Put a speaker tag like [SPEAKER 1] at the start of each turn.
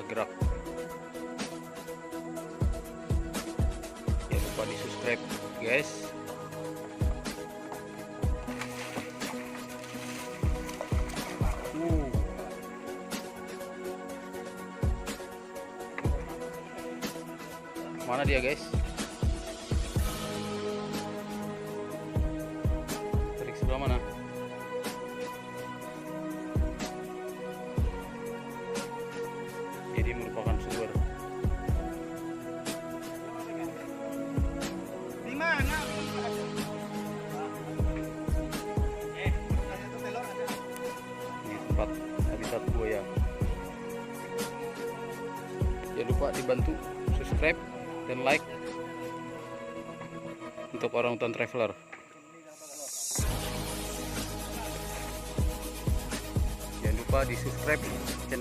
[SPEAKER 1] susah gerak. Jangan lupa di subscribe guys. Mana dia guys? Tarik sebelah mana? Jadi merupakan sumber.
[SPEAKER 2] Di mana?
[SPEAKER 1] Ini tempat habitat buaya. Jangan lupa dibantu subscribe dan like untuk orangutan traveler. Jangan lupa di subscribe channel